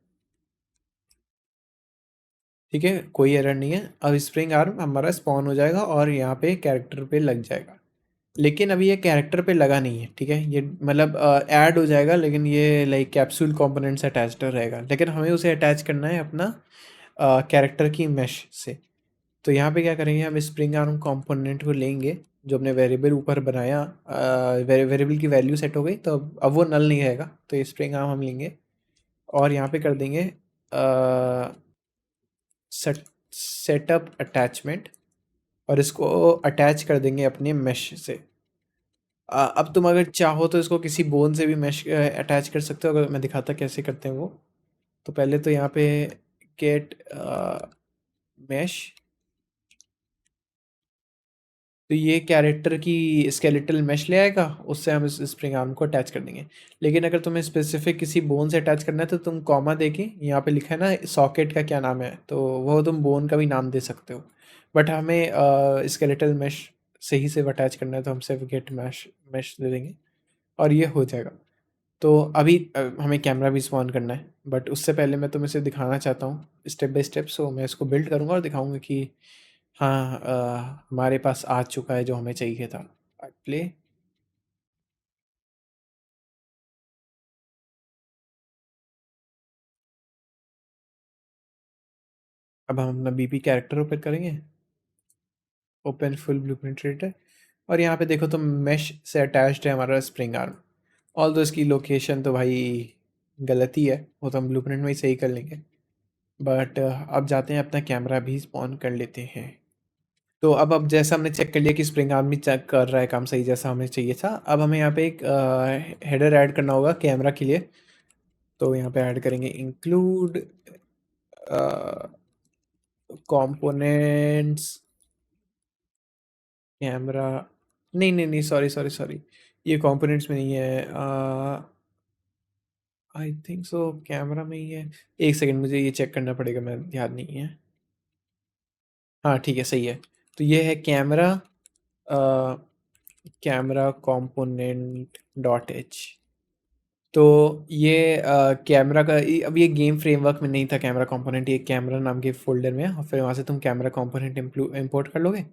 ठीक है, कोई एरर नहीं है। अब स्प्रिंग आर्म हमारा स्पॉन हो जाएगा और यहाँ पे कैरेक्टर पे लग जाएगा। लेकिन अभी ये कैरेक्टर पे लगा नहीं है, ठीक है, ये मतलब ऐड हो जाएगा लेकिन ये लाइक कैप्सूल कंपोनेंट से अटैच्ड रहेगा, लेकिन हमें उसे अटैच करना है अपना कैरेक्टर की मैश से। तो यहाँ पे क्या करेंगे, हम स्प्रिंग आर्म कंपोनेंट को लेंगे जो हमने वेरिएबल ऊपर बनाया, वेरिएबल की वैल्यू सेट हो गई तो अब वो नल नहीं रहेगा, तो ये स्प्रिंग आर्म हम लेंगे और यहाँ पे कर देंगे सेटअप अटैचमेंट और इसको अटैच कर देंगे अपने मैश से। अब तुम अगर चाहो तो इसको किसी बोन से भी मैश अटैच कर सकते हो, अगर मैं दिखाता कैसे करते हैं वो। तो पहले तो यहाँ पे गेट मैश, तो ये कैरेक्टर की स्केलेटल मैश ले आएगा, उससे हम इस स्प्रिंग आर्म को अटैच कर देंगे। लेकिन अगर तुम्हें स्पेसिफिक किसी बोन से अटैच करना है तो तुम कॉमा देके यहाँ पे लिखा है ना सॉकेट का क्या नाम है, तो वो तुम बोन का भी नाम दे सकते हो। बट हमें स्केलेटल मैश से ही सिर्फ अटैच करना है तो हम सिर्फ गेट मैश मैश दे देंगे और ये हो जाएगा। तो अभी हमें कैमरा भी स्पॉन करना है, बट उससे पहले मैं तुम्हें इसे दिखाना चाहता हूँ स्टेप बाय स्टेप। सो मैं इसको बिल्ड करूँगा और दिखाऊंगा कि हाँ हमारे पास आ चुका है जो हमें चाहिए था। प्ले। अब हम अपना बीपी कैरेक्टर ओपन करेंगे, ओपन फुल ब्लूप्रिंट एडिटर, और यहाँ पे देखो तो मैश से अटैच्ड है हमारा स्प्रिंग आर्म। ऑल दो इसकी लोकेशन तो भाई गलत ही है, वो तो हम ब्लूप्रिंट में ही सही कर लेंगे। बट अब जाते हैं अपना कैमरा भी स्पॉन कर लेते हैं। तो अब जैसा हमने चेक कर लिया कि स्प्रिंग आर्म भी चेक कर रहा है काम सही जैसा हमें चाहिए था। अब हमें यहाँ पे एक हेडर ऐड करना होगा कैमरा के लिए। तो यहाँ पे ऐड करेंगे इंक्लूड कंपोनेंट्स कैमरा। नहीं नहीं नहीं, सॉरी सॉरी सॉरी, ये कंपोनेंट्स में नहीं है, आई थिंक सो कैमरा में ही है। एक सेकंड मुझे ये चेक करना पड़ेगा, मैं याद नहीं है। हाँ ठीक है, सही है। तो ये है camera, camera component dot H. तो ये कैमरा का अब ये गेम फ्रेमवर्क में नहीं था कैमरा कंपोनेंट, ये कैमरा नाम के फोल्डर में है और फिर वहाँ से तुम कैमरा कंपोनेंट इंपोर्ट कर लोगे।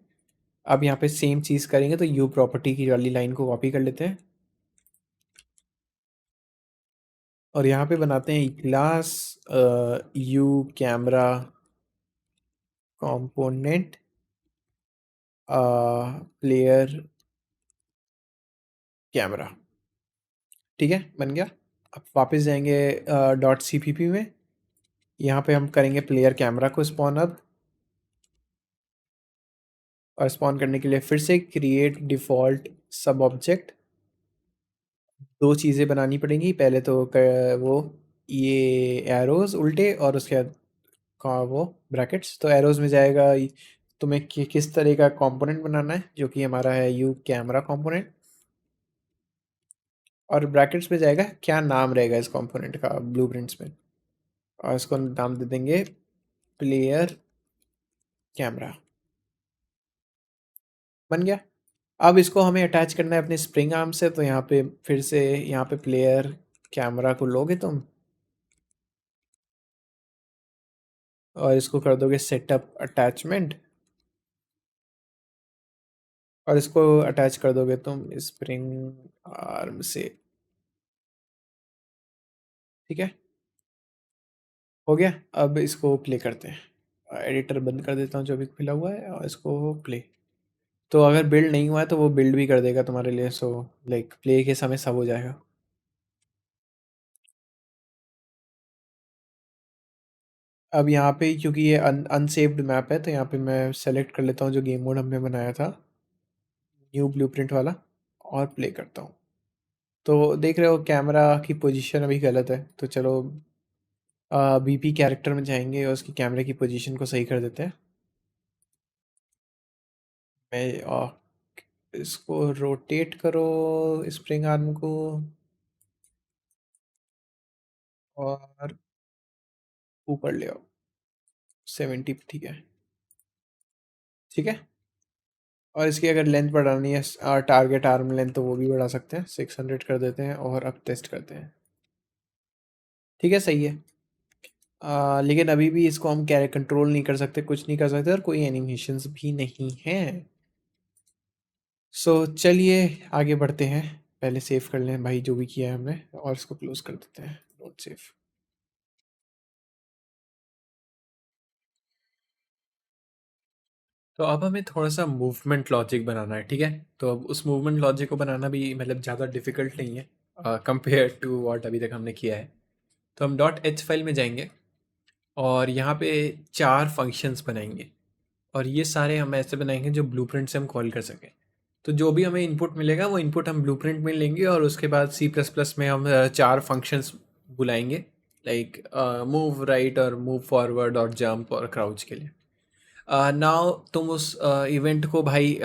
अब यहाँ पे सेम चीज़ करेंगे तो यू प्रॉपर्टी की वाली लाइन को कॉपी कर लेते हैं और यहाँ पे बनाते हैं class you camera component player camera. ठीक है, बन गया। अब वापस जाएंगे डॉट सी पी पी में, यहाँ पे हम करेंगे प्लेयर कैमरा को स्पॉन अब, और स्पॉन करने के लिए फिर से क्रिएट डिफ़ॉल्ट सब ऑब्जेक्ट। दो चीज़ें बनानी पड़ेंगी, पहले तो वो ये एरोज़ उल्टे और उसके बाद का वो ब्रैकेट्स। तो एरोज़ में जाएगा तुम्हें किस तरह का कंपोनेंट बनाना है जो कि हमारा है यू कैमरा कंपोनेंट, और ब्रैकेट्स में जाएगा क्या नाम रहेगा इस कंपोनेंट का ब्लूप्रिंट्स में, और इसको नाम दे देंगे प्लेयर कैमरा। बन गया। अब इसको हमें अटैच करना है अपने स्प्रिंग आर्म से, तो यहाँ पे फिर से यहाँ पे प्लेयर कैमरा को लोगे तुम और इसको कर दोगे सेटअप अटैचमेंट, और इसको अटैच कर दोगे तुम स्प्रिंग आर्म से। ठीक है, हो गया। अब इसको प्ले करते हैं, एडिटर बंद कर देता हूँ जो भी खुला हुआ है और इसको प्ले। तो अगर बिल्ड नहीं हुआ है तो वो बिल्ड भी कर देगा तुम्हारे लिए, सो लाइक प्ले के समय सब हो जाएगा। अब यहाँ पे क्योंकि ये अनसेव्ड मैप है, तो यहाँ पे मैं सेलेक्ट कर लेता हूँ जो गेम मोड हमने बनाया था, न्यू ब्लूप्रिंट वाला, और प्ले करता हूँ। तो देख रहे हो कैमरा की पोजीशन अभी गलत है, तो चलो बीपी कैरेक्टर में जाएंगे और उसकी कैमरे की पोजीशन को सही कर देते हैं। मैं इसको रोटेट करो स्प्रिंग आर्म को, और ऊपर ले आओ 70 पे, ठीक है। ठीक है, और इसकी अगर लेंथ बढ़ानी है टारगेट आर्म लेंथ, तो वो भी बढ़ा सकते हैं, 600 कर देते हैं और अब टेस्ट करते हैं। ठीक है, सही है। लेकिन अभी भी इसको हम क्या कंट्रोल नहीं कर सकते, कुछ नहीं कर सकते, और कोई एनिमेशंस भी नहीं हैं। सो चलिए आगे बढ़ते हैं। पहले सेव कर लें भाई जो भी किया है हमने, और इसको क्लोज कर देते हैं, डोंट सेव। तो अब हमें थोड़ा सा मूवमेंट लॉजिक बनाना है, ठीक है। तो अब उस मूवमेंट लॉजिक को बनाना भी मतलब ज़्यादा डिफिकल्ट नहीं है कंपेयर टू व्हाट अभी तक हमने किया है। तो हम डॉट एच फाइल में जाएंगे और यहाँ पे 4 फंक्शंस बनाएंगे, और ये सारे हम ऐसे बनाएंगे जो ब्लूप्रिंट से हम कॉल कर सकें। तो जो भी हमें इनपुट मिलेगा वो इनपुट हम ब्लूप्रिंट में लेंगे, और उसके बाद सी प्लस प्लस में हम 4 फंक्शंस बुलाएंगे, लाइक मूव राइट और मूव फॉरवर्ड और जंप और क्राउच के लिए। नाउ तुम उस इवेंट को भाई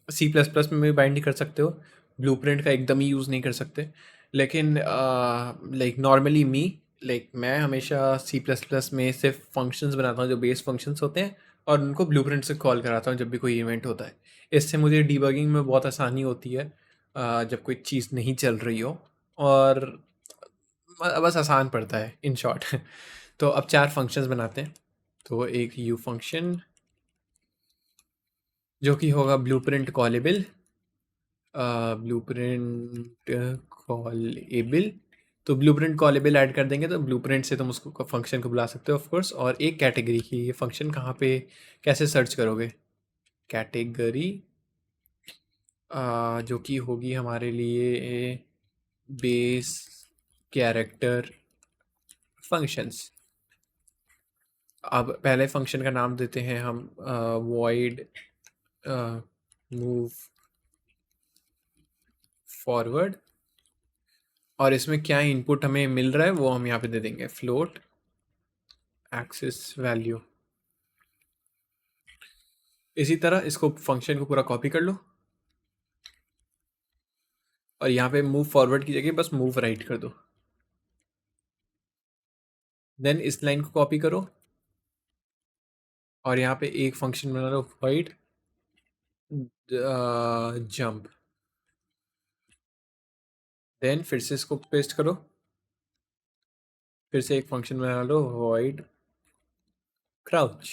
सी प्लस प्लस में भी बाइंड कर सकते हो, ब्लूप्रिंट का एकदम ही यूज़ नहीं कर सकते। लेकिन लाइक नॉर्मली लाइक मैं हमेशा सी प्लस प्लस में सिर्फ फंक्शंस बनाता हूँ जो बेस फंक्शंस होते हैं, और उनको ब्लूप्रिंट से कॉल कराता हूँ जब भी कोई इवेंट होता है। इससे मुझे डीबगिंग में बहुत आसानी होती है जब कोई चीज़ नहीं चल रही हो, और बस आसान पड़ता है इन शॉर्ट। तो अब 4 फंक्शंस बनाते हैं। तो एक यू फंक्शन जो कि होगा ब्लूप्रिंट कॉलेबल, ब्लूप्रिंट कॉलेबल। तो ब्लूप्रिंट कॉलेबल ऐड कर देंगे तो ब्लूप्रिंट से तुम उसको फंक्शन को बुला सकते हो ऑफ कोर्स। और एक कैटेगरी की ये फंक्शन कहाँ पे कैसे सर्च करोगे, कैटेगरी जो कि होगी हमारे लिए बेस कैरेक्टर फंक्शंस। अब पहले फंक्शन का नाम देते हैं हम वॉइड मूव फॉरवर्ड, और इसमें क्या इनपुट हमें मिल रहा है वो हम यहाँ पे दे देंगे फ्लोट एक्सिस वैल्यू। इसी तरह इसको फंक्शन को पूरा कॉपी कर लो, और यहाँ पे मूव फॉरवर्ड की जगह बस मूव राइट कर दो। देन इस लाइन को कॉपी करो और यहाँ पे एक फंक्शन बना लो वाइड जंप। देन फिर से इसको पेस्ट करो, फिर से एक फंक्शन बना लो वाइड क्राउच।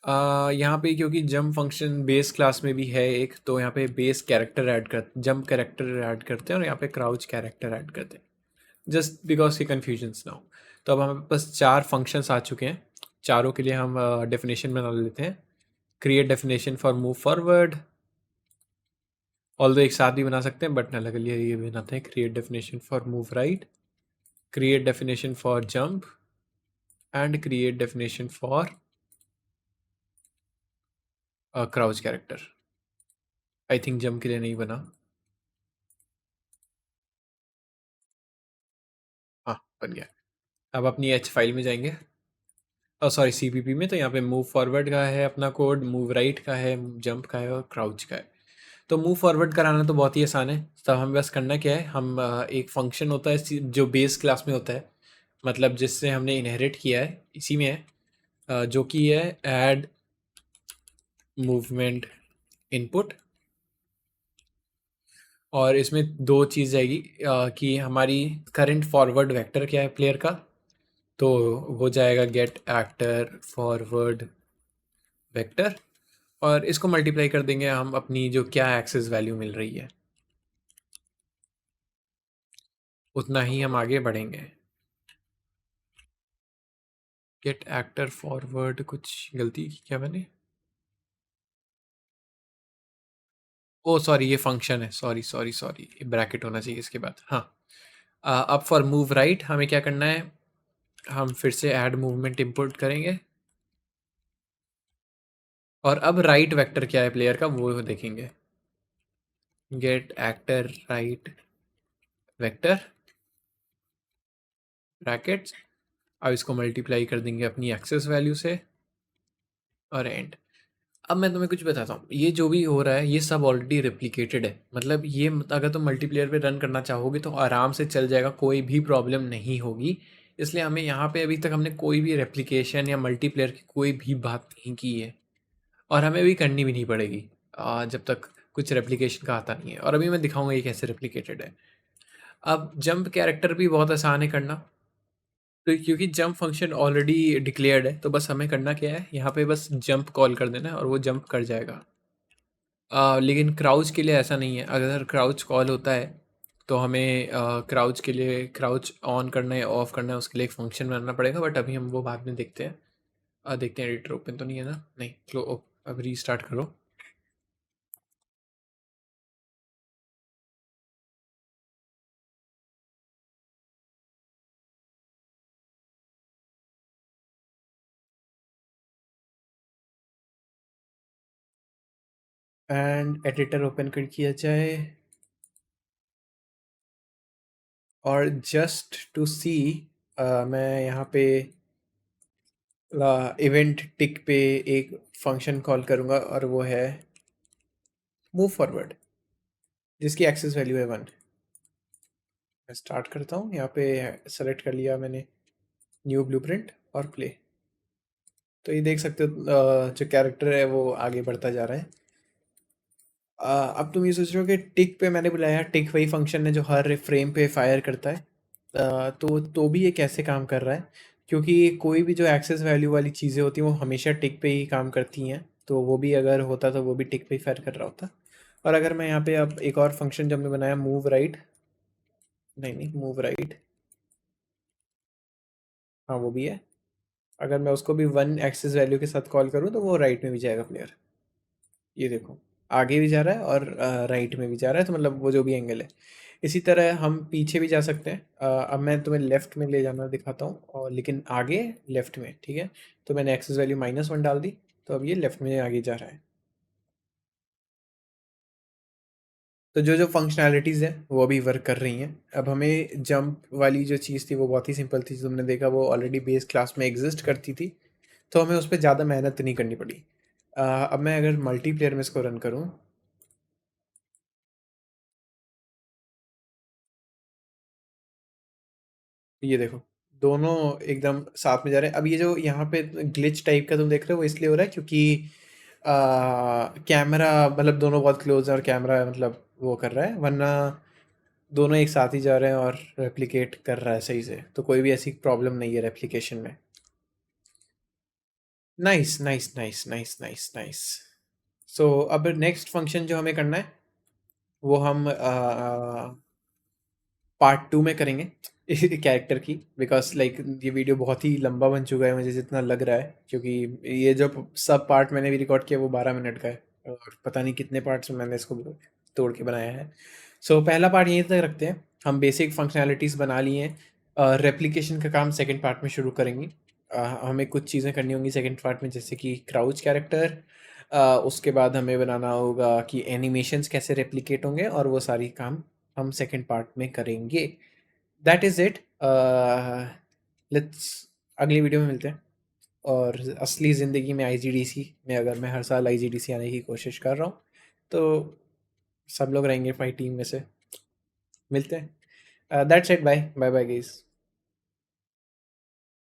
यहाँ पे क्योंकि जंप फंक्शन बेस क्लास में भी है एक, तो यहाँ पे बेस कैरेक्टर ऐड कर जंप कैरेक्टर ऐड करते हैं और यहाँ पे क्राउच कैरेक्टर ऐड करते हैं, जस्ट बिकॉज की कन्फ्यूजन्स ना हो। तो अब हमारे पास 4 फंक्शंस आ चुके हैं, चारों के लिए हम डेफिनेशन बना लेते हैं। Create definition for move forward, although एक साथ भी बना सकते हैं बट अलग अलग ये बनाते हैं। Create definition for move right, create definition for jump, and create definition for crouch character. I think jump के लिए नहीं बना, हाँ बन गया। अब अपनी एच फाइल में जाएंगे, सॉरी सीपीपी में। तो यहाँ पे मूव फॉरवर्ड का है अपना कोड, मूव राइट का है, जंप का है और क्राउच का है। तो मूव फॉरवर्ड कराना तो बहुत ही आसान है। तब हमें बस करना क्या है, हम एक फंक्शन होता है जो बेस क्लास में होता है, मतलब जिससे हमने इनहेरिट किया है, इसी में है, जो कि है ऐड मूवमेंट इनपुट। और इसमें दो चीज़ जाएगी, कि हमारी करंट फॉरवर्ड वेक्टर क्या है प्लेयर का, तो वो जाएगा गेट एक्टर फॉरवर्ड वेक्टर, और इसको मल्टीप्लाई कर देंगे हम अपनी जो क्या एक्सेस वैल्यू मिल रही है, उतना ही हम आगे बढ़ेंगे। गेट एक्टर फॉरवर्ड, कुछ गलती की क्या मैंने? ओ सॉरी, ये फंक्शन है, सॉरी सॉरी सॉरी, ब्रैकेट होना चाहिए इसके बाद। हाँ, अब फॉर मूव राइट हमें क्या करना है, हम फिर से ऐड मूवमेंट इंपोर्ट करेंगे, और अब राइट वेक्टर क्या है प्लेयर का वो देखेंगे। Get actor right vector brackets, अब इसको मल्टीप्लाई कर देंगे अपनी एक्सेस वैल्यू से, और एंड। अब मैं तुम्हें कुछ बताता हूँ, ये जो भी हो रहा है ये सब ऑलरेडी रेप्लिकेटेड है, मतलब ये अगर तुम मल्टीप्लेयर पे रन करना चाहोगे तो आराम से चल जाएगा, कोई भी प्रॉब्लम नहीं होगी। इसलिए हमें यहाँ पे अभी तक हमने कोई भी रेप्लिकेशन या मल्टीप्लेयर की कोई भी बात नहीं की है, और हमें अभी करनी भी नहीं पड़ेगी, जब तक कुछ रेप्लिकेशन का आता नहीं है। और अभी मैं दिखाऊंगा ये कैसे रेप्लिकेटेड है। अब जंप कैरेक्टर भी बहुत आसान है करना, तो क्योंकि जंप फंक्शन ऑलरेडी डिक्लेयर्ड है, तो बस हमें करना क्या है, यहाँ पे बस जंप कॉल कर देना है और वो जंप कर जाएगा। लेकिन क्राउच के लिए ऐसा नहीं है, अगर क्राउच कॉल होता है तो हमें क्राउच के लिए क्राउच ऑन करना है ऑफ करना है उसके लिए एक फंक्शन बनाना पड़ेगा, बट अभी हम वो बाद में देखते हैं। देखते हैं, एडिटर ओपन तो नहीं है ना, नहीं, अब रीस्टार्ट करो। एंड एडिटर ओपन कर किया जाए, और जस्ट टू सी मैं यहाँ पे इवेंट टिक पे एक फंक्शन कॉल करूँगा, और वो है मूव फॉरवर्ड, जिसकी एक्सेस वैल्यू है 1। मैं स्टार्ट करता हूँ, यहाँ पे सेलेक्ट कर लिया मैंने न्यू ब्लूप्रिंट और प्ले। तो ये देख सकते हो जो कैरेक्टर है वो आगे बढ़ता जा रहा है। अब तुम ये सोच रहे हो कि टिक पे मैंने बुलाया, टिक वही फंक्शन है जो हर फ्रेम पे फायर करता है। तो भी ये कैसे काम कर रहा है, क्योंकि कोई भी जो एक्सेस वैल्यू वाली चीज़ें होती हैं वो हमेशा टिक पे ही काम करती हैं, तो वो भी अगर होता तो वो भी टिक पे ही फायर कर रहा होता। और अगर मैं यहाँ पे अब एक और फंक्शन जब मैं बनाया मूव राइट, नहीं नहीं मूव राइट, हाँ वो भी है, अगर मैं उसको भी 1 एक्सेस वैल्यू के साथ कॉल करूँ तो वो राइट में भी जाएगा प्लेयर। ये देखो, आगे भी जा रहा है और राइट में भी जा रहा है, तो मतलब वो जो भी एंगल है। इसी तरह हम पीछे भी जा सकते हैं। अब मैं तुम्हें लेफ़्ट में ले जाना दिखाता हूँ, और लेकिन आगे लेफ़्ट में, ठीक है। तो मैंने एक्सेस वैल्यू -1 डाल दी, तो अब ये लेफ़्ट में आगे जा रहा है। तो जो जो फंक्शनैलिटीज़ हैं वो अभी वर्क कर रही हैं। अब हमें जंप वाली जो चीज़ थी वो बहुत ही सिंपल थी, तुमने देखा वो ऑलरेडी बेस क्लास में एग्जिस्ट करती थी, तो हमें उस पर ज़्यादा मेहनत नहीं करनी पड़ी। अब मैं अगर मल्टीप्लेयर में इसको रन करूँ, ये देखो, दोनों एकदम साथ में जा रहे हैं। अब ये जो यहाँ पे ग्लिच टाइप का तुम देख रहे हो वो इसलिए हो रहा है क्योंकि कैमरा, मतलब दोनों बहुत क्लोज है और कैमरा मतलब वो कर रहा है, वरना दोनों एक साथ ही जा रहे हैं और रेप्लिकेट कर रहा है सही से, तो कोई भी ऐसी प्रॉब्लम नहीं है रेप्लिकेशन में। Nice nice nice nice nice nice. So अब नेक्स्ट फंक्शन जो हमें करना है वो हम पार्ट 2 में करेंगे कैरेक्टर की, बिकॉज लाइक ये वीडियो बहुत ही लंबा बन चुका है मुझे जितना लग रहा है, क्योंकि ये जो सब पार्ट मैंने भी रिकॉर्ड किया वो 12 मिनट का है, और पता नहीं कितने पार्ट्स में मैंने इसको तोड़ के बनाया है। सो पहला पार्ट यहीं तक रखते हैं, हम बेसिक फंक्शनैलिटीज़ बना लिए हैं। रेप्लिकेशन का काम सेकंड पार्ट में शुरू करेंगे। हमें कुछ चीज़ें करनी होंगी सेकंड पार्ट में, जैसे कि क्राउच कैरेक्टर, उसके बाद हमें बनाना होगा कि एनिमेशंस कैसे रेप्लिकेट होंगे, और वो सारी काम हम सेकंड पार्ट में करेंगे। That is it. लेट्स अगली वीडियो में मिलते हैं। और असली ज़िंदगी में आईजीडीसी में अगर मैं हर साल आईजीडीसी आने की कोशिश कर रहा हूँ, तो सब लोग रहेंगे फाइट टीम में से। मिलते हैं। That's it, bye bye bye guys.